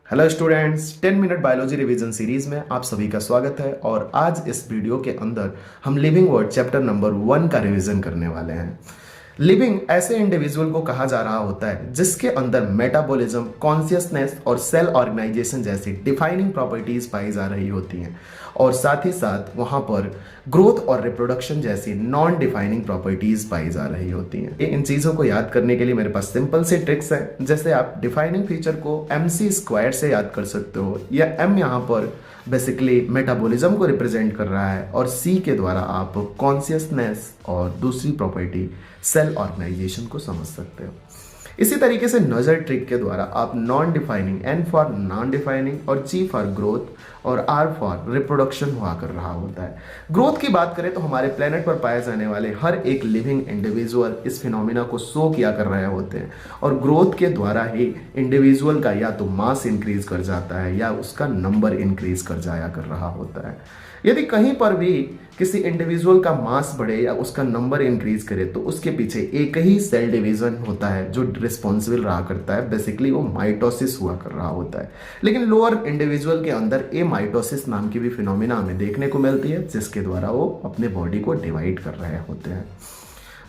Hello students, 10 minute biology revision series में आप सभी का स्वागत है। और आज इस वीडियो के अंदर हम लिविंग वर्ड चैप्टर नंबर 1 का रिवीजन करने वाले हैं। लिविंग ऐसे इंडिविजुअल को कहा जा रहा होता है जिसके अंदर मेटाबॉलिज्म, कॉन्शियसनेस और सेल ऑर्गेनाइजेशन जैसी डिफाइनिंग प्रॉपर्टीज पाई जा रही होती हैं, और साथ ही साथ वहां पर ग्रोथ और रिप्रोडक्शन जैसी नॉन डिफाइनिंग प्रॉपर्टीज पाई जा रही होती हैं। इन चीज़ों को याद करने के लिए मेरे पास सिंपल से ट्रिक्स हैं। जैसे आप डिफाइनिंग फीचर को MC² से याद कर सकते हो, या M यहाँ पर बेसिकली मेटाबॉलिज्म को रिप्रेजेंट कर रहा है, और C के द्वारा आप कॉन्शियसनेस और दूसरी प्रॉपर्टी सेल ऑर्गेनाइजेशन को समझ सकते हो। इसी तरीके से नजर ट्रिक के द्वारा आप non defining, N for non defining और G फॉर ग्रोथ और R फॉर रिप्रोडक्शन हुआ कर रहा होता है। ग्रोथ की बात करें तो हमारे प्लेनेट पर पाए जाने वाले हर एक लिविंग इंडिविजुअल इस फिनोमिना को शो किया कर रहे होते हैं, और ग्रोथ के द्वारा ही इंडिविजुअल का या तो मास इंक्रीज कर जाता है या उसका नंबर इंक्रीज कर जाया कर रहा होता है। यदि कहीं पर भी किसी इंडिविजुअल का मास बढ़े या उसका नंबर इंक्रीज करे तो उसके पीछे एक ही सेल डिवीजन होता है जो रिस्पॉन्सिबल रहा करता है। बेसिकली वो माइटोसिस हुआ कर रहा होता है। लेकिन लोअर इंडिविजुअल के अंदर ए माइटोसिस नाम की भी फिनोमिना हमें देखने को मिलती है, जिसके द्वारा वो अपने बॉडी को डिवाइड कर रहे होते हैं।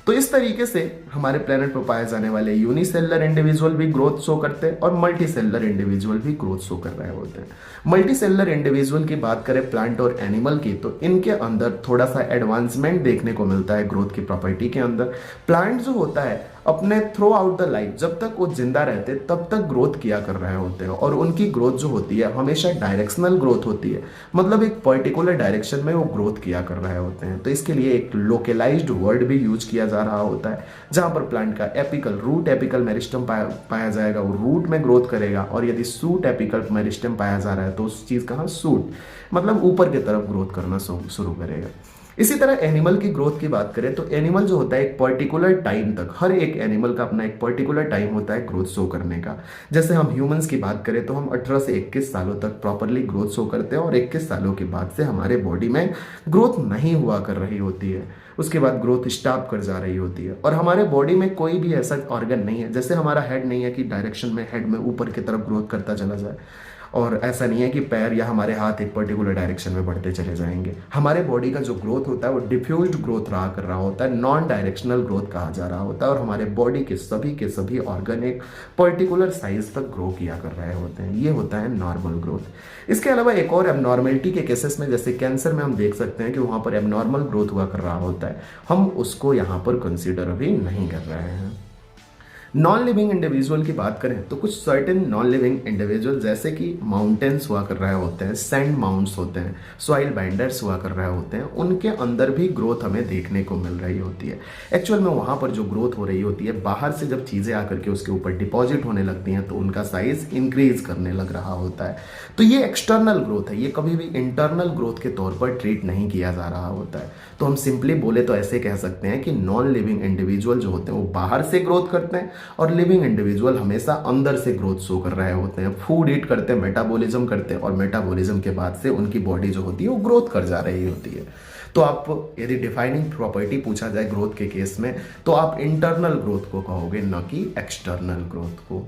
तो इस तरीके से हमारे प्लेनेट पर पाए जाने वाले यूनिसेलुलर इंडिविजुअल भी ग्रोथ शो करते हैं और मल्टी सेलुलर इंडिविजुअल भी ग्रोथ शो कर रहे होते हैं। मल्टी सेलुलर इंडिविजुअल की बात करें प्लांट और एनिमल की, तो इनके अंदर थोड़ा सा एडवांसमेंट देखने को मिलता है ग्रोथ की प्रॉपर्टी के अंदर। प्लांट जो होता है अपने थ्रू आउट द लाइफ, जब तक वो जिंदा रहते तब तक ग्रोथ किया कर रहे होते हैं, और उनकी ग्रोथ जो होती है हमेशा डायरेक्शनल ग्रोथ होती है, मतलब एक पर्टिकुलर डायरेक्शन में वो ग्रोथ किया कर रहे होते हैं। तो इसके लिए एक लोकलाइज्ड वर्ड भी यूज किया जा रहा होता है, जहां पर प्लांट का एपिकल रूट एपिकल मेरिस्टम पाया जाएगा, वो रूट में ग्रोथ करेगा, और यदि सूट एपिकल मेरिस्टम पाया जा रहा है तो उस चीज का सूट मतलब ऊपर की तरफ ग्रोथ करना शुरू करेगा। इसी तरह एनिमल की ग्रोथ की बात करें तो एनिमल जो होता है एक पर्टिकुलर टाइम तक, हर एक एनिमल का अपना एक पर्टिकुलर टाइम होता है ग्रोथ शो करने का। जैसे हम ह्यूमंस की बात करें तो हम 18 से 21 सालों तक प्रॉपरली ग्रोथ शो करते हैं, और 21 सालों के बाद से हमारे बॉडी में ग्रोथ नहीं हुआ कर रही होती है। उसके बाद ग्रोथ स्टॉप कर जा रही होती है, और हमारे बॉडी में कोई भी ऐसा ऑर्गन नहीं है, जैसे हमारा हेड नहीं है कि डायरेक्शन में हेड में ऊपर की तरफ ग्रोथ करता चला जाए, और ऐसा नहीं है कि पैर या हमारे हाथ एक पर्टिकुलर डायरेक्शन में बढ़ते चले जाएंगे। हमारे बॉडी का जो ग्रोथ होता है वो डिफ्यूज्ड ग्रोथ रहा कर रहा होता है, नॉन डायरेक्शनल ग्रोथ कहा जा रहा होता है, और हमारे बॉडी के सभी ऑर्गन एक पर्टिकुलर साइज तक ग्रो किया कर रहे होते हैं। ये होता है नॉर्मल ग्रोथ। इसके अलावा एक और एबनॉर्मलिटी के केसेस में, जैसे कैंसर में हम देख सकते हैं कि वहां पर एबनॉर्मल ग्रोथ हुआ कर रहा होता है, हम उसको यहाँ पर कंसिडर अभी नहीं कर रहे हैं। नॉन लिविंग इंडिविजुअल की बात करें तो कुछ सर्टेन नॉन लिविंग इंडिविजुअल जैसे कि माउंटेन्स हुआ कर रहे होते हैं, सैंड माउंट्स होते हैं, सॉइल बाइंडर्स हुआ कर रहे होते हैं, उनके अंदर भी ग्रोथ हमें देखने को मिल रही होती है। एक्चुअल में वहाँ पर जो ग्रोथ हो रही होती है, बाहर से जब चीज़ें आकर के उसके ऊपर डिपॉजिट होने लगती हैं तो उनका साइज इंक्रीज करने लग रहा होता है। तो ये एक्सटर्नल ग्रोथ है, ये कभी भी इंटरनल ग्रोथ के तौर पर ट्रीट नहीं किया जा रहा होता है। तो हम सिंपली बोले तो ऐसे कह सकते हैं कि नॉन लिविंग इंडिविजुअल जो होते हैं वो बाहर से ग्रोथ करते हैं, और लिविंग इंडिविजुअल हमेशा अंदर से ग्रोथ शो कर रहे होते हैं। फूड ईट करते हैं, मेटाबॉलिज्म करते हैं, और मेटाबॉलिज्म के बाद से उनकी बॉडी जो होती है वो ग्रोथ कर जा रही होती है। तो आप यदि डिफाइनिंग प्रॉपर्टी पूछा जाए ग्रोथ के केस में तो आप इंटरनल ग्रोथ को कहोगे, न कि एक्सटर्नल ग्रोथ को।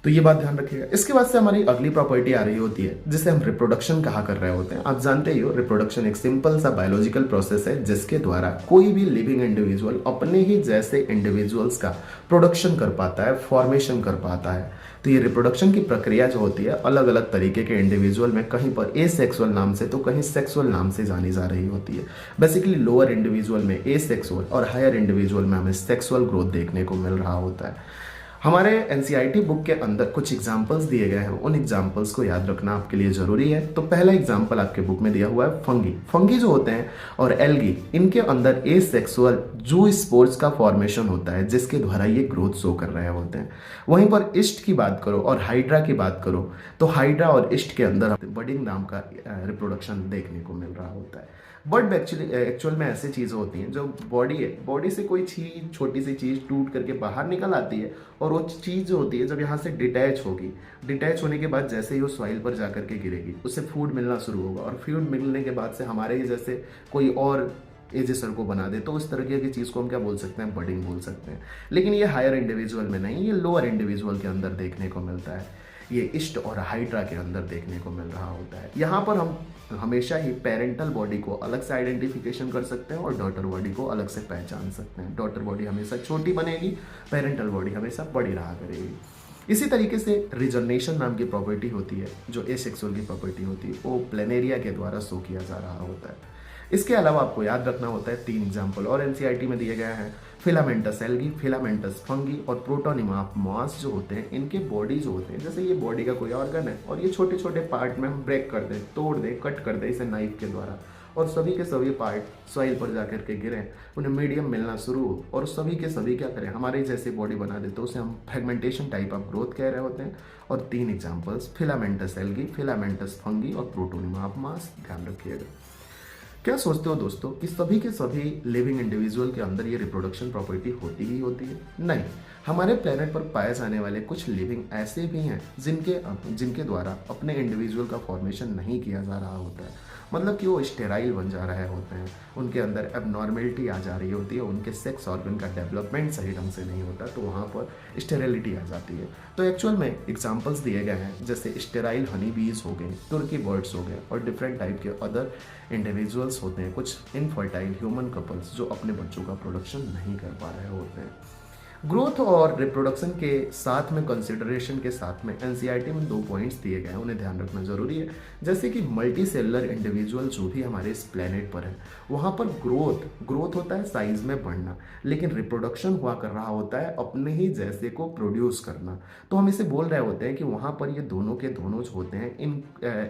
तो ये बात ध्यान रखिएगा। इसके बाद से हमारी अगली प्रॉपर्टी आ रही होती है जिसे हम रिप्रोडक्शन कहा कर रहे होते हैं। आप जानते ही हो रिप्रोडक्शन एक सिंपल सा बायोलॉजिकल प्रोसेस है जिसके द्वारा कोई भी लिविंग इंडिविजुअल अपने ही जैसे इंडिविजुअल्स का प्रोडक्शन कर पाता है, फॉर्मेशन कर पाता है। तो ये रिप्रोडक्शन की प्रक्रिया जो होती है अलग अलग तरीके के इंडिविजुअल में, कहीं पर एसेक्सुअल नाम से तो कहीं सेक्सुअल नाम से जानी जा रही होती है। बेसिकली लोअर इंडिविजुअल में एसेक्सुअल और हायर इंडिविजुअल में हमें सेक्सुअल ग्रोथ देखने को मिल रहा होता है। हमारे एनसीईआरटी बुक के अंदर कुछ एग्जाम्पल्स दिए गए हैं, उन एग्जाम्पल्स को याद रखना आपके लिए जरूरी है। तो पहला एग्जाम्पल आपके बुक में दिया हुआ है फंगी। फंगी जो होते हैं और एल्गी, इनके अंदर एसेक्सुअल जू स्पोर्स का फॉर्मेशन होता है जिसके द्वारा ये ग्रोथ शो कर रहे होते हैं। वहीं पर ईस्ट की बात करो और हाइड्रा की बात करो तो हाइड्रा और ईस्ट के अंदर बडिंग नाम का रिप्रोडक्शन देखने को मिल रहा होता है। बट एक्चुअल में ऐसी चीज़ें होती हैं जो बॉडी है, बॉडी से कोई चीज़, छोटी सी चीज़ टूट करके बाहर निकल आती है, और वो चीज़ जो होती है जब यहाँ से डिटैच होगी, डिटैच होने के बाद जैसे ही वो सॉइल पर जाकर के गिरेगी उससे फूड मिलना शुरू होगा, और फूड मिलने के बाद से हमारे ही जैसे कोई और एजिसर को बना दे तो उस तरह की चीज़ को हम क्या बोल सकते हैं, बडिंग बोल सकते हैं। लेकिन ये हायर इंडिविजुअल में नहीं, ये लोअर इंडिविजुअल के अंदर देखने को मिलता है। ये ईस्ट और हाइड्रा के अंदर देखने को मिल रहा होता है। यहाँ पर हम हमेशा ही पेरेंटल बॉडी को अलग से आइडेंटिफिकेशन कर सकते हैं और डॉटर बॉडी को अलग से पहचान सकते हैं। डॉटर बॉडी हमेशा छोटी बनेगी, पेरेंटल बॉडी हमेशा बड़ी रहा करेगी। इसी तरीके से रिजर्नेशन नाम की प्रॉपर्टी होती है, जो एसेक्सुअल की प्रॉपर्टी होती है, वो प्लेनेरिया के द्वारा शो किया जा रहा होता है। इसके अलावा आपको याद रखना होता है 3 एग्जाम्पल और एनसीईआरटी में दिए गए हैं। फिलामेंटस एल्गी, फिलामेंटस फंगी और प्रोटोनिमा ऑफ मॉस जो होते हैं, इनके बॉडी जो होते हैं, जैसे ये बॉडी का कोई ऑर्गन है और ये छोटे छोटे पार्ट में हम ब्रेक कर दें, तोड़ दें, कट कर दें इसे नाइफ के द्वारा, और सभी के सभी पार्ट सॉइल पर जाकर के गिरें, उन्हें मीडियम मिलना शुरू हो और सभी के सभी क्या करें, हमारे जैसे बॉडी बना दे, तो उसे हम फ्रेगमेंटेशन टाइप ऑफ ग्रोथ कह रहे होते हैं। और 3 examples filamentous algae, filamentous fungi और प्रोटोनिमा ऑफ मॉस, ध्यान रखिएगा। क्या सोचते हो दोस्तों कि सभी के सभी लिविंग इंडिविजुअल के अंदर ये रिप्रोडक्शन प्रॉपर्टी होती ही होती है? नहीं, हमारे प्लेनेट पर पाए जाने वाले कुछ लिविंग ऐसे भी हैं जिनके द्वारा अपने इंडिविजुअल का फॉर्मेशन नहीं किया जा रहा होता है, मतलब कि वो स्टेराइल बन जा रहे होते हैं, उनके अंदर एबनॉर्मेलिटी आ जा रही होती है, उनके सेक्स ऑर्गन का डेवलपमेंट सही ढंग से नहीं होता, तो वहाँ पर स्टेरिलिटी आ जाती है। तो एक्चुअल में एग्जांपल्स दिए गए हैं, जैसे स्टेराइल हनी बीज हो गए, तुर्की बर्ड्स हो गए और डिफरेंट टाइप के अदर इंडिविजुअल्स होते हैं, कुछ इनफर्टाइल ह्यूमन कपल्स जो अपने बच्चों का प्रोडक्शन नहीं कर पा रहे होते हैं। ग्रोथ और रिप्रोडक्शन के साथ में कंसिडरेशन के साथ में एनसीईआरटी में 2 पॉइंट्स दिए गए हैं, उन्हें ध्यान रखना जरूरी है। जैसे कि मल्टी सेलुलर इंडिविजुअल जो भी हमारे इस प्लेनेट पर है, वहाँ पर ग्रोथ होता है साइज में बढ़ना, लेकिन रिप्रोडक्शन हुआ कर रहा होता है अपने ही जैसे को प्रोड्यूस करना। तो हम इसे बोल रहे होते हैं कि वहाँ पर ये दोनों के दोनों जो होते हैं इन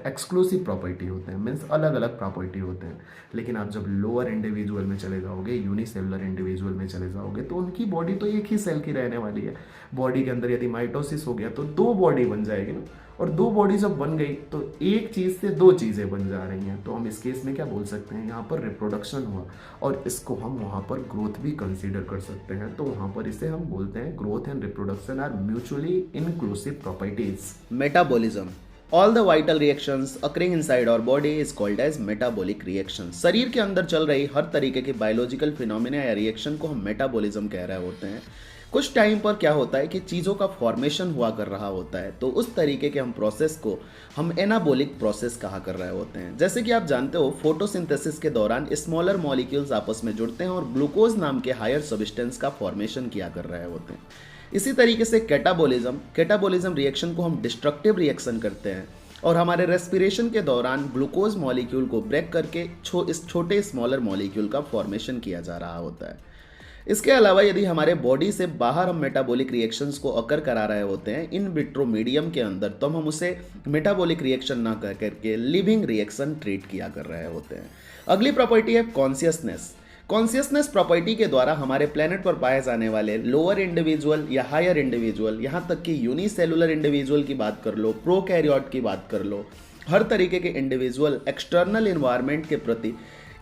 एक्सक्लूसिव प्रॉपर्टी होते हैं, मीन्स अलग अलग प्रॉपर्टी होते हैं। लेकिन आप जब लोअर इंडिविजुअल में चले जाओगे, यूनिसेलुलर इंडिविजुअल में चले जाओगे, तो उनकी बॉडी तो एक ही सेल की रहने वाली है। बॉडी के अंदर यदि माइटोसिस हो गया तो 2 बॉडी बन जाएगी ना, और 2 बॉडी जब बन गई तो एक चीज से 2 चीजें बन जा रही हैं। तो हम इस केस में क्या बोल सकते हैं, यहाँ पर रिप्रोडक्शन हुआ और इसको हम वहाँ पर ग्रोथ भी कंसीडर कर सकते हैं। तो वहाँ पर इसे हम बोलते हैं growth and reproduction are mutually inclusive properties. Metabolism, all the vital reactions occurring inside our body is called as metabolic reaction. शरीर के अंदर चल रही हर तरीके के बायोलॉजिकल फिनोमिना या रिएक्शन को हम मेटाबॉलिज्म कह रहे होते हैं। कुछ टाइम पर क्या होता है कि चीज़ों का फॉर्मेशन हुआ कर रहा होता है, तो उस तरीके के हम प्रोसेस को हम एनाबॉलिक प्रोसेस कहा कर रहे होते हैं। जैसे कि आप जानते हो, फोटोसिंथेसिस के दौरान स्मॉलर मॉलिक्यूल्स आपस में जुड़ते हैं और ग्लूकोज नाम के हायर सब्सटेंस का फॉर्मेशन किया कर रहे होते हैं। इसी तरीके से कैटाबॉलिज्म रिएक्शन को हम डिस्ट्रक्टिव रिएक्शन करते हैं और हमारे रेस्पिरेशन के दौरान ग्लूकोज मॉलिक्यूल को ब्रेक करके इस छोटे स्मॉलर मॉलिक्यूल का फॉर्मेशन किया जा रहा होता है। इसके अलावा यदि हमारे बॉडी से बाहर हम मेटाबॉलिक रिएक्शंस को अकर करा रहे होते हैं इन विट्रो मीडियम के अंदर, तो हम उसे मेटाबॉलिक रिएक्शन ना कर करके लिविंग रिएक्शन ट्रीट किया कर रहे होते हैं। अगली प्रॉपर्टी है कॉन्शियसनेस प्रॉपर्टी के द्वारा हमारे प्लेनेट पर पाए जाने वाले लोअर इंडिविजुअल या हायर इंडिविजुअल, यहाँ तक कि यूनिसेलुलर इंडिविजुअल की बात कर लो, प्रोकैरियोट की बात कर लो, हर तरीके के इंडिविजुअल एक्सटर्नल इन्वायरमेंट के प्रति,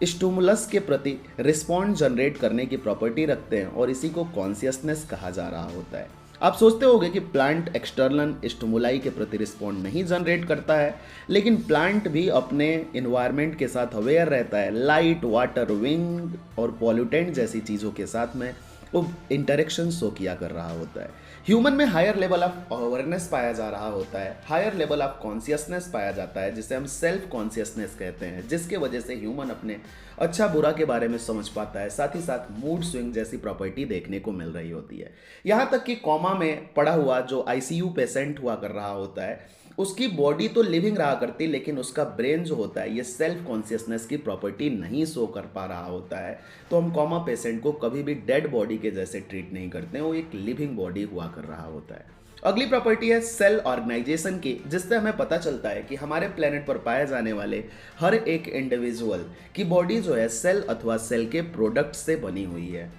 स्टिमुलस के प्रति रिस्पॉन्ड जनरेट करने की प्रॉपर्टी रखते हैं और इसी को कॉन्शियसनेस कहा जा रहा होता है। आप सोचते होंगे कि प्लांट एक्सटर्नल स्टिमुलाई के प्रति रिस्पॉन्ड नहीं जनरेट करता है, लेकिन प्लांट भी अपने इन्वायरमेंट के साथ अवेयर रहता है। लाइट, वाटर, विंड और पॉल्यूटेंट जैसी चीज़ों के साथ में वो इंटरेक्शन शो किया कर रहा होता है। ह्यूमन में हायर लेवल ऑफ अवेयरनेस पाया जा रहा होता है, हायर लेवल ऑफ कॉन्शियसनेस पाया जाता है, जिसे हम सेल्फ कॉन्शियसनेस कहते हैं, जिसके वजह से ह्यूमन अपने अच्छा बुरा के बारे में समझ पाता है। साथ ही साथ मूड स्विंग जैसी प्रॉपर्टी देखने को मिल रही होती है। यहाँ तक कि कोमा में पड़ा हुआ जो आईसीयू पेशेंट हुआ कर रहा होता है, उसकी बॉडी तो लिविंग रहा करती, लेकिन उसका ब्रेन जो होता है ये सेल्फ कॉन्शियसनेस की प्रॉपर्टी नहीं शो कर पा रहा होता है। तो हम कोमा पेशेंट को कभी भी डेड बॉडी के जैसे ट्रीट नहीं करते हैं, वो एक लिविंग बॉडी हुआ कर रहा होता है। अगली प्रॉपर्टी है सेल ऑर्गेनाइजेशन की, जिससे हमें पता चलता है कि हमारे प्लेनेट पर पाए जाने वाले हर एक इंडिविजुअल की बॉडी जो है सेल अथवा सेल के प्रोडक्ट से बनी हुई है।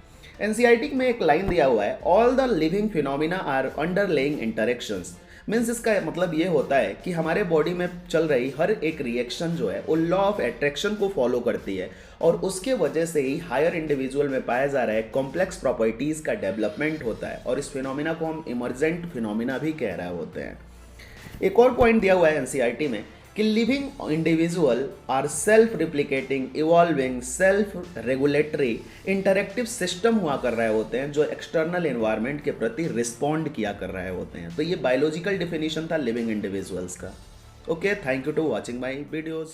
एनसीईआरटी में एक लाइन दिया हुआ है, all the living phenomena are underlying interactions. Means इसका मतलब ये होता है कि हमारे बॉडी में चल रही हर एक रिएक्शन जो है वो लॉ ऑफ अट्रैक्शन को फॉलो करती है और उसके वजह से ही हायर इंडिविजुअल में पाया जा रहा है कॉम्प्लेक्स प्रॉपर्टीज का डेवलपमेंट होता है और इस फिनोमिना को हम इमर्जेंट फिनोमिना भी कह रहे होते हैं। एक और पॉइंट दिया हुआ है एनसीईआरटी में कि living individual are self replicating, evolving, self regulatory, interactive system हुआ कर रहे होते हैं जो एक्सटर्नल एनवायरनमेंट के प्रति रिस्पॉन्ड किया कर रहे होते हैं। तो ये बायोलॉजिकल डिफिनीशन था लिविंग इंडिविजुअल्स का। Okay, thank you to watching my videos.